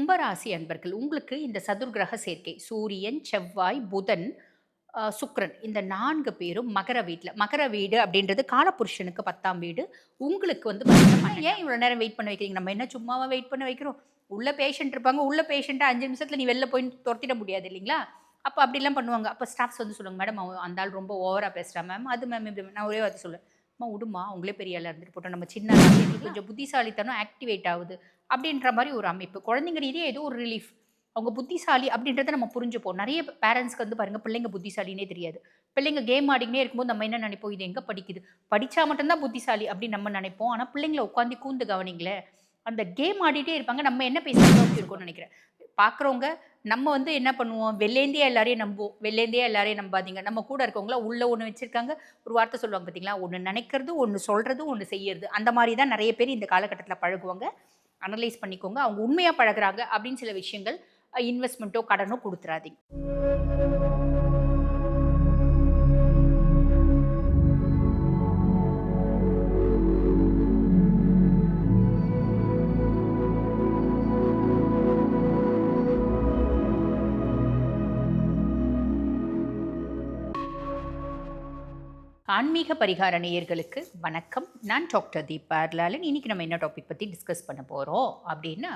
கும்பராசி அன்பர்கள் உங்களுக்கு இந்த சதுர்கிரக சேர்க்கை சூரியன், செவ்வாய், புதன், சுக்கிரன் இந்த 4 பேரும் மகர வீட்ல. மகர வீடு அப்படின்றது காலபுருஷனுக்கு 10ஆம் வீடு. உங்களுக்கு வந்து பார்த்தீங்கன்னா, ஏன் இவ்வளோ நேரம் வெயிட் பண்ண வைக்கிறீங்க? நம்ம என்ன சும்மாவா வெயிட் பண்ண வைக்கிறோம்? உள்ள பேஷண்ட் இருப்பாங்க. உள்ள பேஷண்ட்ட 5 நிமிஷத்துல நீ வெளில போய் தொரத்திட முடியாது இல்லைங்களா? அப்ப அப்படிலாம் பண்ணுவாங்க. அப்ப ஸ்டாஃப்ஸ் வந்து சொல்லுவாங்க, "மேடம் அந்த ஆள் ரொம்ப ஓவரா பேசுறா மேம்." அது மேம், இது மேம். நான் ஒரே வார்த்தை சொல்லுவேன், "அம்மா விடும்மா, அவங்களே பெரிய ஆளா இருந்துட்டு போட்டும். நம்ம சின்ன ஆளா எங்களுக்கு கொஞ்சம் புத்திசாலித்தனம் ஆக்டிவேட் ஆகுது." அப்படின்ற மாரி ஒரு அமைப்பு. குழந்தைங்க ரீதியா ஏதோ ஒரு ரிலீஃப். அவங்க புத்திசாலி அப்படின்றத நம்ம புரிஞ்சுப்போம். நெறைய பேரண்ட்ஸ்க்கு வந்து பாருங்க, பிள்ளைங்க புத்திசாலின்னே தெரியாது. பிள்ளைங்க கேம் ஆடிக்கினே இருக்கும்போது நம்ம என்ன நெனைப்போம், இது எங்க படிக்குது? படிச்சா மட்டும் தான் புத்திசாலி அப்படின்னு நம்ம நெனைப்போம். ஆனா பிள்ளைங்கள உட்காந்து கூர்ந்து கவனிங்களேன். அந்த கேம் ஆடிட்டே இருப்பாங்க. நம்ம என்ன பேசுறோம் இருக்கும்னு நெனைக்கிறேன். பார்க்குறவங்க நம்ம வந்து என்ன பண்ணுவோம், வெளிலேருந்தே எல்லாரையும் நம்புவோம். வெளிலேருந்தே எல்லாரையும் நம்பாதீங்க. நம்ம கூட இருக்கவங்கள உள்ள ஒண்ணு வச்சிருக்காங்க. ஒரு வார்த்தை சொல்லுவாங்க பார்த்தீங்களா, ஒண்ணு நெனைக்கிறது, ஒண்ணு சொல்றது, ஒண்ணு செய்யறது. அந்த மாரி தான் நெறைய பேர் இந்த காலகட்டத்தில பழகுவாங்க. அனலைஸ் பண்ணிக்கோங்க. அவங்க உண்மையா பழகுறாங்க அப்படின்னு சில விஷயங்கள் இன்வெஸ்ட்மென்ட்டோ, கடனோ குடுத்துறாதீங்க. ஆன்மீக பரிகார நேயர்களுக்கு வணக்கம். நான் டாக்டர் தீபா அர்லாலன். இன்னைக்கு நம்ம என்ன டாபிக் பத்தி டிஸ்கஸ் பண்ண போறோம் அப்படின்னா,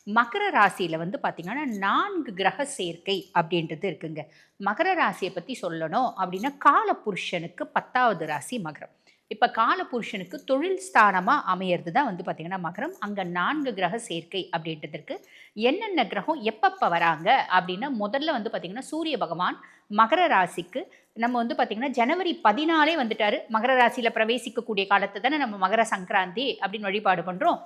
மகர ராசியில வந்து பார்த்தீங்கன்னா, 4 கிரக சேர்க்கை அப்படின்றது இருக்குங்க. மகர ராசிய பத்தி சொல்லணும் அப்படின்னா, காலபுருஷனுக்கு 10வது ராசி மகரம். இப்ப காலபுருஷனுக்கு தொழில் ஸ்தானமா அமையறது தான் வந்து பார்த்தீங்கன்னா மகரம். அங்க 4 கிரக சேர்க்கை அப்படின்றது இருக்கு. என்னென்ன கிரகம் எப்பப்ப வராங்க அப்படின்னா, முதல்ல வந்து பார்த்தீங்கன்னா, சூரிய பகவான் மகர ராசிக்கு நம்ம வந்து பார்த்தீங்கன்னா, ஜனவரி 14 வந்துட்டாரு. மகர ராசியில பிரவேசிக்கக்கூடிய காலத்த தானே நம்ம மகர சங்கராந்தி அப்படின்னு வழிபாடு பண்றோம்.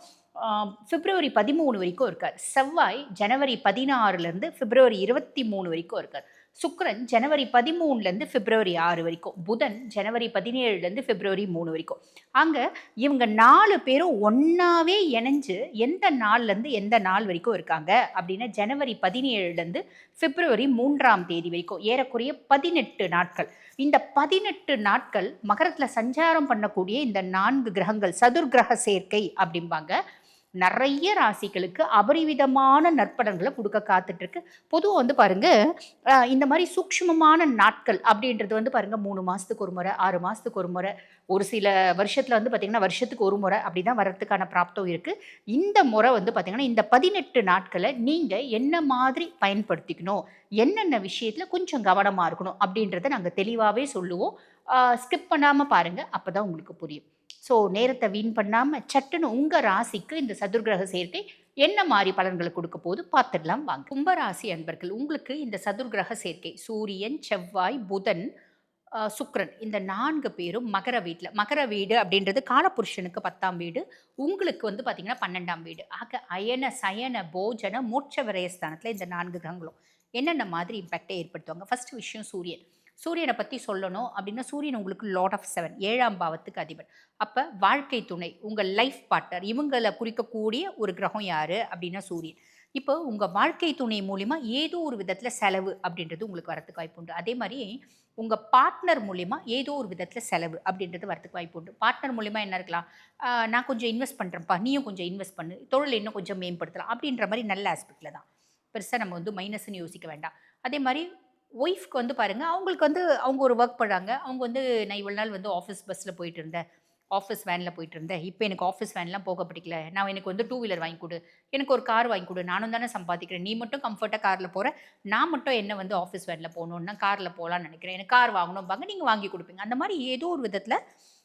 பிப்ரவரி 13 வரைக்கும் இருக்கார். செவ்வாய் ஜனவரி 16லேருந்து பிப்ரவரி 23 வரைக்கும் இருக்கார். சுக்கிரன் ஜனவரி 13லேருந்து பிப்ரவரி 6 வரைக்கும். புதன் ஜனவரி 17லேருந்து பிப்ரவரி 3 வரைக்கும். அங்க இவங்க 4 பேரும் ஒண்ணாவே இணைஞ்சு எந்த நாள்லேருந்து எந்த நாள் வரைக்கும் இருக்காங்க அப்படின்னா, ஜனவரி 17லேருந்து பிப்ரவரி 3ஆம் தேதி வரைக்கும். ஏறக்குறைய 18 நாட்கள். இந்த 18 நாட்கள் மகரத்துல சஞ்சாரம் பண்ணக்கூடிய இந்த 4 கிரகங்கள் சதுர்கிரக சேர்க்கை அப்படிம்பாங்க. நெறைய ராசிகளுக்கு அபரிவிதமான நற்பலன்கள குடுக்க காத்துட்டு இருக்கு. பொதுவா வந்து பாருங்க, இந்த மாரி சூக்ஷ்மமான நாட்கள் அப்படின்றது வந்து பாருங்க 3 மாசத்துக்கு ஒரு முறை, 6 மாசத்துக்கு ஒரு முறை, ஒரு சில வருஷத்துல வந்து பார்த்தீங்கன்னா, வருஷத்துக்கு ஒரு முறை அப்படிதான் வர்றதுக்கான பிராப்தம் இருக்கு. இந்த முறை வந்து பார்த்தீங்கன்னா, இந்த 18 நாட்கள நீங்க என்ன மாதிரி பயன்படுத்திக்கணும், என்னென்ன விஷயத்துல கொஞ்சம் கவனமா இருக்கணும் அப்படின்றத நாங்க தெளிவாவே சொல்லுவோம். ஸ்கிப் பண்ணாம பாருங்க. அப்பதான் உங்களுக்கு புரியும். ஸோ நேரத்த வீண் பண்ணாம சட்டுன்னு உங்க ராசிக்கு இந்த சதுர்கிரக சேர்க்கை என்ன மாரி பலன்கள குடுக்க போது பார்த்துடலாம் வாங்க. கும்பராசி அன்பர்கள் உங்களுக்கு இந்த சதுர்கிரக சேர்க்கை சூரியன், செவ்வாய், புதன், சுக்கிரன் இந்த 4 பேரும் மகர வீட்ல. மகர வீடு அப்படின்றது காலபுருஷனுக்கு 10ஆம் வீடு. உங்களுக்கு வந்து பார்த்தீங்கன்னா 12ஆம் வீடு. ஆக அயன, சயன, போஜன, மோட்ச விரயஸ்தானத்துல இந்த 4 கிரகங்களும் என்னென்ன மாதிரி இம்பாக்ட்ட ஏற்படுத்துவாங்க. ஃபர்ஸ்ட் விஷயம் சூரியன். சூரியன பத்தி சொல்லணும் அப்படின்னா, சூரியன் உங்களுக்கு லார்ட் ஆஃப் 7 7ஆம் பாவத்துக்கு அதிபர். அப்ப வாழ்க்கை துணை, உங்க லைஃப் பார்ட்னர் இவங்கள குறிக்கக்கூடிய ஒரு கிரகம் யாரு அப்படின்னா சூரியன். இப்போ உங்க வாழ்க்கை துணை மூலியமா ஏதோ ஒரு விதத்துல செலவு அப்படின்றது உங்களுக்கு வரதுக்கு வாய்ப்புண்டு. அதே மாரி உங்க பார்ட்னர் மூலியமா ஏதோ ஒரு விதத்துல செலவு அப்படின்றது வரதுக்கு வாய்ப்புண்டு. பார்ட்னர் மூலியமா என்ன இருக்கலாம்? நான் கொஞ்சம் இன்வெஸ்ட் பண்றேன்ப்பா, நீயும் கொஞ்சம் இன்வெஸ்ட் பண்ணு. தொழில இன்னும் கொஞ்சம் மேம்படுத்தலாம். அப்படின்ற மாரி நல்ல ஆஸ்பெக்ட்ல தான். பெருசா நம்ம வந்து மைனஸ்ன்னு யோசிக்க வேண்டாம். அதே மாரி ஒய்ஃப்க்கு வந்து பாருங்க, அவங்களுக்கு வந்து அவங்க ஒரு வொர்க் பண்றாங்க. அவங்க வந்து நான் இவ்வளவு நாள் வந்து ஆஃபீஸ் பஸ்ல போயிட்டு இருந்தேன். ஆஃபீஸ் வேன்ல போயிட்டுருந்தேன். இப்ப எனக்கு ஆஃபீஸ் வேன்லாம் போக பிடிக்கல. எனக்கு வந்து 2 வீலர் வாங்கி குடு. எனக்கு ஒரு கார் வாங்கி குடு. நானும் தானே சம்பாதிக்கிறேன். நீ மட்டும் கம்ஃபர்ட்டா கார்ல போற. நான் மட்டும் என்ன வந்து ஆஃபீஸ் வேன்ல போணும்னா, கார்ல போலான்னு நெனைக்கிறேன். எனக்கு கார் வாங்கணும்பாங்க. நீங்க வாங்கி குடுப்பீங்க. அந்த மாரி ஏதோ ஒரு விதத்துல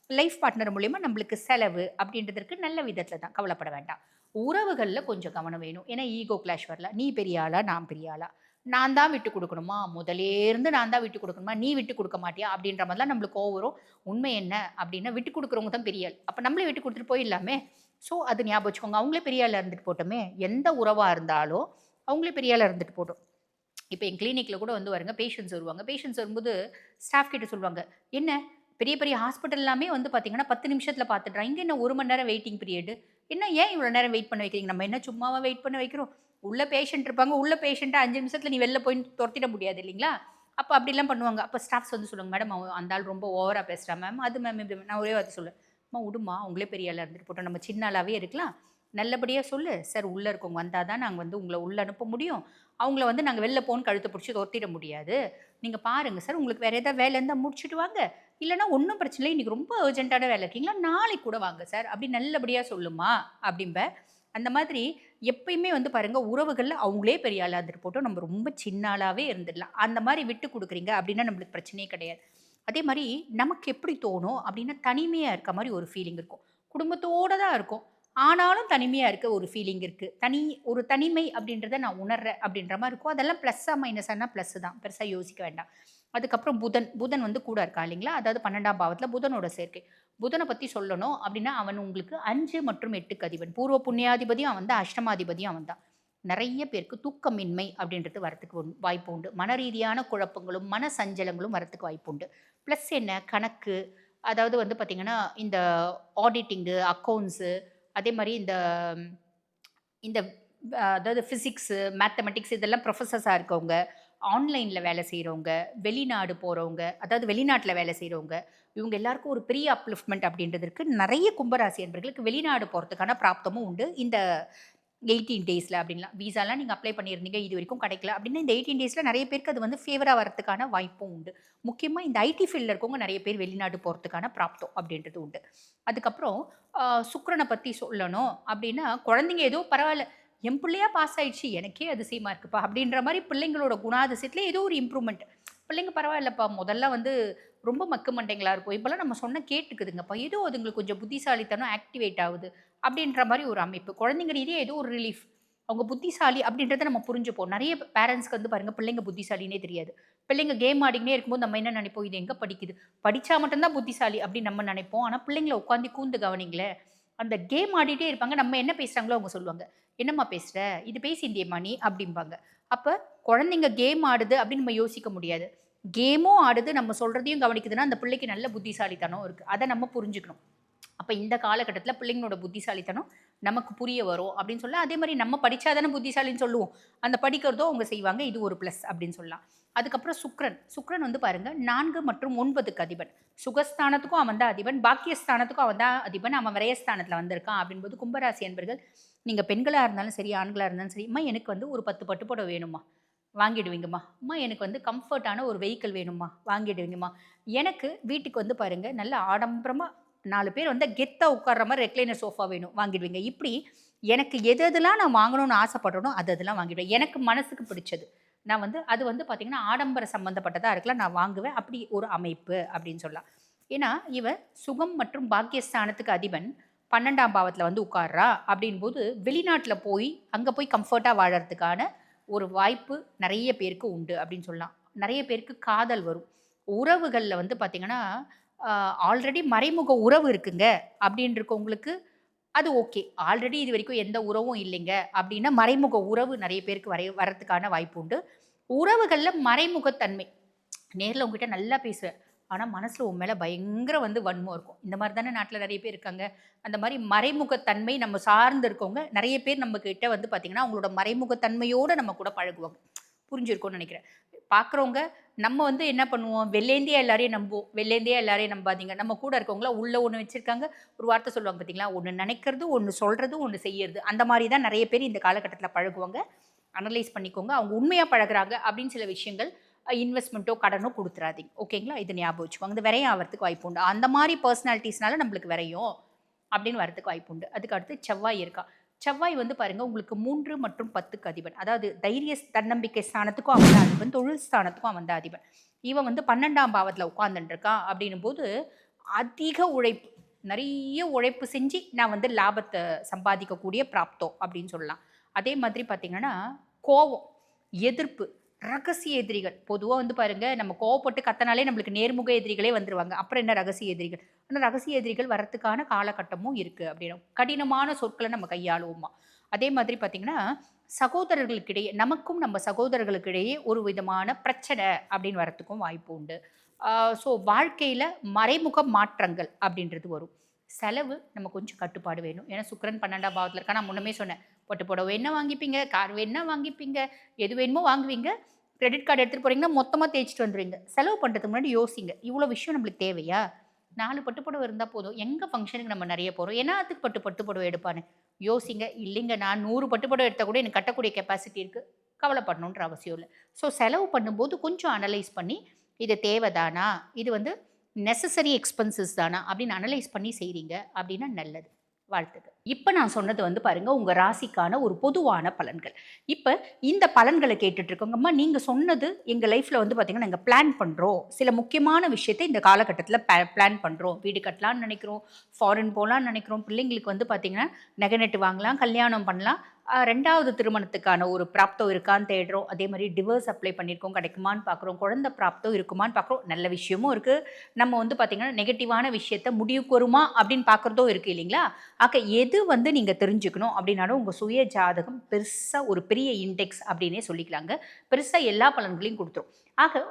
லைஃப் பார்ட்னர் மூலியமா நம்மளுக்கு செலவு அப்படின்றதற்கு நல்ல விதத்துல தான். கவலைப்பட வேண்டாம். உறவுகள்ல கொஞ்சம் கவனம் வேணும். ஏன்னா ஈகோ கிளாஷ் வரலாம். நீ பெரிய ஆளா? நான் பெரிய ஆளா? நான் தான் விட்டு குடுக்கணுமா? முதலேருந்து நான் தான் விட்டு குடுக்கணுமா? நீ விட்டு குடுக்க மாட்டியா? அப்படின்ற மாரிலாம் நம்மளுக்கு கோவம் வரும். உண்மை என்ன அப்டின்னா, விட்டு குடுக்குறவங்க தான் பெரிய ஆள். அப்ப நம்மளே விட்டு குடுத்துட்டு போயிடலாமே! ஸோ, அது ஞாபகம் வச்சுக்கோங்க. அவங்களே பெரிய ஆளா இருந்துட்டு போட்டுமே! எந்த உறவா இருந்தாலும், அவங்களே பெரிய ஆளா இருந்துட்டு போட்டும். இப்ப என் கிளினிக்ல கூட வந்து பாருங்க பேஷண்ட்ஸ் வருவாங்க. பேஷண்ட்ஸ் வரும்போது ஸ்டாஃப் கிட்ட சொல்லுவாங்க. "என்ன பெரிய பெரிய ஹாஸ்பிட்டல் எல்லாமே வந்து பார்த்தீங்கன்னா, 10 நிமிஷத்துல பார்த்துடுறான். இங்க என்ன 1 மணி நேரம் வெயிட்டிங் பீரியடு. ஏன் இவ்வளோ நேரம் வெயிட் பண்ண வைக்கிறீங்க? நம்ம என்ன சும்மாவா வெயிட் பண்ண வைக்கிறோம்? உள்ள பேஷண்ட் இருப்பாங்க. உள்ள பேஷண்ட்ட 5 நிமிஷத்துல நீ வெளில போய் தொரத்திட முடியாது இல்லைங்களா?" அப்ப அப்படிலாம் பண்ணுவாங்க. அப்ப ஸ்டாஃப்ஸ் வந்து சொல்லுவாங்க, "மேடம் அந்த ஆள் ரொம்ப ஓவரா பேசுறா மேம்." அது மேம், இது மேம். நான் ஒரே வார்த்தை சொல்லுவேன், "அம்மா விடும்மா, அவங்களே பெரிய ஆளா இருந்துட்டு போட்டும். நம்ம சின்ன ஆளாவே இருக்கலாம். நல்லபடியாக சொல்லு சார். உள்ளே இருக்கவங்க வந்தால் தான் நாங்கள் வந்து உங்களை உள்ளே அனுப்ப முடியும். அவங்கள வந்து நாங்கள் வெளில போன்னு கழுத்தை பிடிச்சி தொத்திட முடியாது. நீங்கள் பாருங்கள் சார், உங்களுக்கு வேறு ஏதாவது வேலை இருந்தால் முடிச்சுட்டு வாங்க. இல்லைனா ஒன்றும் பிரச்சனை இல்லை, இன்றைக்கி ரொம்ப அர்ஜென்ட்டான வேலை இருக்கீங்களா, நாளைக்கு கூட வாங்க சார் அப்படி நல்லபடியாக சொல்லுமா அப்படிம்பேன். அந்த மாதிரி எப்பயுமே வந்து பாருங்க, உறவுகள்ல அவங்களே பெரிய ஆளா இருந்துட்டு போட்டும், நம்ம ரொம்ப சின்ன ஆளாவே இருந்துடலாம். அந்த மாரி விட்டு குடுக்குறீங்க அப்படின்னா நம்மளுக்கு பிரச்சனையே கிடையாது. அதே மாரி நமக்கு எப்படி தோணும் அப்படின்னா, தனிமையா இருக்க மாரி ஒரு ஃபீலிங் இருக்கும். குடும்பத்தோட தான் இருக்கோம். ஆனாலும் தனிமையா இருக்க ஒரு ஃபீலிங் இருக்கு. ஒரு தனிமை அப்படின்றத நான் உணர்றேன் அப்படின்ற மாரி இருக்கும். அதெல்லாம் ப்ளஸ்ஸா மைனஸான்னா ப்ளஸ் தான். பெருசா யோசிக்க வேண்டாம். அதுக்கப்புறம் புதன் வந்து கூட இருக்கான் இல்லைங்களா? அதாவது 12ஆம் பாவத்துல புதனோட சேர்க்கை. புதன பத்தி சொல்லணும் அப்படின்னா, அவன் உங்களுக்கு 5 மற்றும் 8க்கு அதிபன். பூர்வ புண்ணியாதிபதியும் அவன் தான், அஷ்டமாதிபதியும் அவன் தான். நெறைய பேருக்கு தூக்கமின்மை அப்படின்றது வரத்துக்கு வாய்ப்பு உண்டு. மனரீதியான குழப்பங்களும், மன சஞ்சலங்களும் வரத்துக்கு வாய்ப்பு உண்டு. ப்ளஸ் என்ன கணக்கு, அதாவது வந்து பார்த்தீங்கன்னா, இந்த ஆடிட்டிங்கு, அக்கவுண்ட்ஸு அதே மாரி இந்த இந்த அதாவது ஃபிசிக்ஸு, மேத்தமெட்டிக்ஸ் இதெல்லாம் ப்ரொஃபசர்ஸா இருக்கவங்க, ஆன்லைன்ல வேலை செய்றவங்க, வெளிநாடு போறவங்க, அதாவது வெளிநாட்ல வேலை செய்றவங்க, இவங்க எல்லாருக்கும் ஒரு பெரிய அப்லிஃப்ட்மென்ட் அப்படின்றது இருக்கு. நெறைய கும்பராசி அன்பர்களுக்கு வெளிநாடு போறதுக்கான பிராப்தமும் உண்டு. இந்த 18 டேஸ்ல அப்படின்லாம். விசாலாம் நீங்க அப்ளை பண்ணியிருந்தீங்க, இதுவரைக்கும் கிடைக்கல அப்படின்னா, இந்த 18 டேஸ்ல நெறைய பேருக்கு அது வந்து ஃபேவரா வரதுக்கான வாய்ப்பும் உண்டு. முக்கியமா இந்த ஐடி ஃபீல்ட்ல இருக்கவங்க நெறைய பேர் வெளிநாடு போறதுக்கான பிராப்தம் அப்படின்றது உண்டு. அதுக்கப்புறம் சுக்கிரன பத்தி சொல்லணும் அப்படின்னா, குழந்தைங்க ஏதோ பரவால்ல, என் பிள்ளையா பாஸ் ஆயிடுச்சு, எனக்கே அதிசயமா இருக்குப்பா அப்படின்ற மாரி பிள்ளைங்களோட குணாதிசயத்துல ஏதோ ஒரு இம்ப்ரூவ்மெண்ட். பிள்ளைங்க பரவாயில்லப்பா, முதல்ல வந்து ரொம்ப மக்கு மண்டைங்களா இருக்கும். இப்பலாம் நம்ம சொன்னா கேட்டுக்குதுங்கப்பா. ஏதோ அதுங்களுக்கு கொஞ்சம் புத்திசாலித்தனம் ஆக்டிவேட் ஆகுது. அப்படின்ற மாரி ஒரு அமைப்பு. குழந்தைங்க ரீதியா ஏதோ ஒரு ரிலீஃப். அவங்க புத்திசாலி அப்படின்றத நம்ம புரிஞ்சுப்போம். நெறைய பேரண்ட்ஸ்க்கு வந்து பாருங்க, பிள்ளைங்க புத்திசாலின்னே தெரியாது. பிள்ளைங்க கேம் ஆடிக்கினே இருக்கும்போது நம்ம என்ன நெனைப்போம், இது எங்க படிக்குது? படிச்சா மட்டும் தான் புத்திசாலி அப்படின்னு நம்ம நெனைப்போம். ஆனா பிள்ளைங்கள உட்காந்து கூர்ந்து கவனிங்களேன். அந்த கேம் ஆடிட்டே இருப்பாங்க. நம்ம என்ன பேசுறாங்களோ அவங்க சொல்லுவாங்க. "என்னம்மா பேசுற? இது பேசியிருந்தியேம்மா நீ" அப்படிம்பாங்க. அப்ப குழந்தைங்க கேம் ஆடுது அப்படின்னு நம்ம யோசிக்க முடியாது. கேமும் ஆடுது, நம்ம சொல்றதையும் கவனிக்குதுன்னா, அந்த பிள்ளைக்கு நல்ல புத்திசாலித்தனம் இருக்கு. அத நம்ம புரிஞ்சுக்கணும். அப்ப இந்த காலகட்டத்தில பிள்ளைங்களோட புத்திசாலித்தனம் நமக்கு புரிய வரும் அப்படின்னு சொல்லலாம். அதே மாரி நம்ம படிச்சா தானே புத்திசாலின்னு சொல்லுவோம். அந்த படிக்கிறதும் அவங்க செய்வாங்க. இது ஒரு பிளஸ் அப்படின்னு சொல்லலாம். அதுக்கப்புறம் சுக்கிரன் வந்து பாருங்க 4 மற்றும் 9க்கு அதிபன். சுகஸ்தானத்துக்கும் அவன் தான் அதிபன். பாக்கியஸ்தானத்துக்கும் அவன் தான் அதிபன். அவன் விரயஸ்தானத்தில வந்திருக்கான் அப்படின்போது கும்பராசி அன்பர்கள், நீங்க பெண்களா இருந்தாலும் சரி, ஆண்களா இருந்தாலும் சரி, "அம்மா எனக்கு வந்து ஒரு 10 பட்டு புடவ வேணும்மா." வாங்கிடுவீங்கம்மா. அம்மா எனக்கு வந்து கம்ஃபர்ட்டான ஒரு வெஹிக்கிள் வேணும்மா. வாங்கிடுவீங்கம்மா. எனக்கு வீட்டுக்கு வந்து பாருங்க, நல்ல ஆடம்பரமா 4 பேர் வந்தா கெத்தா உட்கார்ற மாரி ரெக்லைனர் சோஃபா வேணும். வாங்கிடுவீங்க. இப்படி எனக்கு எது எதெல்லாம் நான் வாங்கணும்னு ஆசைப்படுறேனோ, அது அதெல்லாம் வாங்கிடுவேன். எனக்கு மனசுக்கு பிடிச்சது. நான் வந்து அது வந்து பார்த்தீங்கன்னா, ஆடம்பர சம்மந்தப்பட்டதா இருக்கலாம். நான் வாங்குவேன். அப்படி ஒரு அமைப்பு அப்படின்னு சொல்லலாம். ஏன்னா, சுகம் மற்றும் பாக்கியஸ்தானத்துக்கு அதிபன் 12ஆம் பாவத்தில வந்து உட்கார்றா அப்படின்போது, வெளிநாட்ல போய், அங்க போய் கம்ஃபர்ட்டா வாழறதுக்கான ஒரு வாய்ப்பு நெறைய பேருக்கு உண்டு அப்படின்னு சொல்லலாம். நெறைய பேருக்கு காதல் வரும். உறவுகள்ல வந்து பார்த்தீங்கன்னா, ஆல்ரெடி மறைமுக உறவு இருக்குங்க அப்படின்னு இருக்கவங்களுக்கு அது ஓகே. ஆல்ரெடி இதுவரைக்கும் எந்த உறவும் இல்லைங்க அப்படின்னா, மறைமுக உறவு நெறைய பேருக்கு வரதுக்கான வாய்ப்பு உண்டு. உறவுகள்ல மறைமுகத்தன்மை. நேர்ல உங்ககிட்ட நல்லா பேசுவேன். ஆனா, மனசுல உன் மேல பயங்கர வந்து வன்மம் இருக்கும். இந்த மாரி தானே நாட்ல நெறைய பேர் இருக்காங்க. அந்த மாரி மறைமுகத்தன்மை நம்ம சார்ந்து இருக்கவங்க நெறைய பேர் நம்ம கிட்ட வந்து பார்த்தீங்கன்னா, அவங்களோட மறைமுகத்தன்மையோட நம்ம கூட பழகுவாங்க. புரிஞ்சிருக்கும்னு நெனைக்கிறேன். பார்க்குறவங்க நம்ம வந்து என்ன பண்ணுவோம், வெளிலேருந்தே எல்லாரையும் நம்புவோம். வெளிலேருந்தே எல்லாரையும் நம்பாதீங்க. நம்ம கூட இருக்கவங்கலாம் உள்ள ஒண்ணு வச்சிருக்காங்க. ஒரு வார்த்தை சொல்லுவாங்க பார்த்தீங்களா, ஒண்ணு நெனைக்கிறது, ஒண்ணு சொல்றது, ஒண்ணு செய்யறது. அந்த மாரி தான் நெறைய பேர் இந்த காலகட்டத்தில பழகுவாங்க. அனலைஸ் பண்ணிக்கோங்க. அவங்க உண்மையா பழகுறாங்க அப்படின்னு சில விஷயங்கள் இன்வெஸ்ட்மென்ட்டோ, கடனோ குடுத்துறாதீங்க. ஓகேங்களா? இத ஞாபகம் வச்சுக்கோங்க. இந்த விரயம் ஆவறதுக்கு வாய்ப்பு உண்டு. அந்த மாரி பெர்சனாலிட்டீஸ்னால நம்மளுக்கு விரயம் அப்படின்னு வரதுக்கு வாய்ப்பு உண்டு. அதுக்கு அடுத்து செவ்வாய் இருக்கான். செவ்வாய் வந்து பாருங்க உங்களுக்கு 3 மற்றும் 10க்கு அதிபன். அதாவது தைரிய தன்னம்பிக்கை ஸ்தானத்துக்கும் அவன் தான் அதிபன். தொழில் ஸ்தானத்துக்கும் அவன் தான் அதிபன். இவன் வந்து 12ஆம் பாவத்தில உட்கார்ந்துட்டு இருக்கான் அப்படின்னும்போது, அதிக உழைப்பு. நெறைய உழைப்பு செஞ்சு நான் வந்து லாபத்த சம்பாதிக்கக்கூடிய பிராப்தம் அப்படின்னு சொல்லலாம். அதே மாதிரி பார்த்தீங்கன்னா, கோவம், எதிர்ப்பு, ரகசிய எதிரிகள். பொதுவா வந்து பாருங்க, நம்ம கோவப்பட்டு கத்துனாலே நம்மளுக்கு நேர்முக எதிரிகளே வந்துருவாங்க. அப்புறம் என்ன ரகசிய எதிரிகள்? ஆனா ரகசிய எதிரிகள் வரத்துக்கான காலகட்டமும் இருக்கு அப்படின்னா. கடினமான சொற்கள நம்ம கையாளுவோமா. அதே மாதிரி பார்த்தீங்கன்னா, சகோதரர்களுக்கிடையே நமக்கும் நம்ம சகோதரர்களுக்கிடையே ஒரு விதமான பிரச்சனை அப்படின்னு வரத்துக்கும் வாய்ப்பு உண்டு. ஆ ஸோ வாழ்க்கையில மறைமுக மாற்றங்கள் அப்படின்றது வரும். செலவு நம்ம கொஞ்சம் கட்டுப்பாடு வேணும். ஏன்னா சுக்கிரன் 12ஆம் பாவத்தில இருக்கா. நான் முன்னமே சொன்னேன். பட்டு புடவை வேணுனா வாங்கிப்பீங்க, கார் வேணுனா வாங்கிப்பீங்க, எது வேணுமோ வாங்குவீங்க. கிரெடிட் கார்டு எடுத்துட்டு போறீங்கன்னா, மொத்தமா தேய்ச்சுட்டு வந்துருவீங்க. செலவு பண்றதுக்கு முன்னாடி யோசிங்க. இவ்வளோ விஷயம் நம்மளுக்கு தேவையா? 4 பட்டு புடவ இருந்தா போதும். எங்க ஃபங்ஷனுக்கு நம்ம நெறைய போறோம். என்னாத்துக்கு பட்டு புடவ எடுப்பானே? யோசிங்க. இல்லைங்க நான் 100 பட்டு புடவை எடுத்தா கூட எனக்கு கட்டக்கூடிய கெப்பாசிட்டி இருக்கு. கவலைப்படணுன்ற அவசியம் இல்ல. ஸோ செலவு பண்ணும்போது கொஞ்சம் அனலைஸ் பண்ணி, இது தேவைதானா? இது வந்து நெசசரி எக்ஸ்பென்சஸ் தானா? அப்படின்னு அனலைஸ் பண்ணி செய்றீங்க அப்படின்னா நல்லது. வாழ்த்துக்கள். இப்ப நான் சொன்னது வந்து பாருங்க, உங்க ராசிக்கான ஒரு பொதுவான பலன்கள். இப்ப இந்த பலன்கள கேட்டுட்டு இருக்கவங்க, "அம்மா நீங்க சொன்னது எங்க லைஃப்ல வந்து பார்த்தீங்கன்னா, நாங்க பிளான் பண்றோம். சில முக்கியமான விஷயத்த இந்த காலகட்டத்தில பிளான் பண்றோம். வீடு கட்டலான்னு நெனைக்கிறோம், ஃபாரின் போலான்னு நெனைக்கிறோம். பிள்ளைங்களுக்கு வந்து பார்த்தீங்கன்னா, நகை நட்டு வாங்கலாம், கல்யாணம் பண்ணலாம். 2வது திருமணத்துக்கான ஒரு பிராப்தம் இருக்கான்னு தேடுறோம். அதே மாரி டிவோர்ஸ் அப்ளை பண்ணியிருக்கோம், கிடைக்குமான்னு பார்க்குறோம். குழந்தை பிராப்தம் இருக்குமான்னு பார்க்குறோம். நல்ல விஷயமும் இருக்கு. நம்ம வந்து பார்த்தீங்கன்னா, நெகட்டிவான விஷயத்த முடிவுக்கு வருமா அப்படின்னு பார்க்குறதும் இருக்கு இல்லைங்களா? எது வந்து நீங்க தெரிஞ்சுக்கணும் அப்படின்னாலும், உங்க சுய ஜாதகம் பெருசா ஒரு பெரிய இண்டெக்ஸ் அப்படின்னே சொல்லிக்கலாங்க. பெருசா எல்லா பலன்களையும் குடுத்துரும்.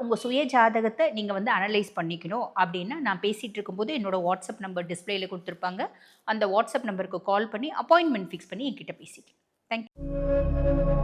உங்க சுய ஜாதகத்த நீங்க வந்து அனலைஸ் பண்ணிக்கணும் அப்படின்னா, நான் பேசிட்டு இருக்கும்போது என்னோட வாட்ஸ்அப் நம்பர் டிஸ்ப்ளேல குடுத்துருப்பாங்க. அந்த வாட்ஸ்அப் நம்பருக்கு கால் பண்ணி அப்பாயின்ட்மென்ட் ஃபிக்ஸ் பண்ணி என்கிட்ட பேசிக்கலாம். Thank you.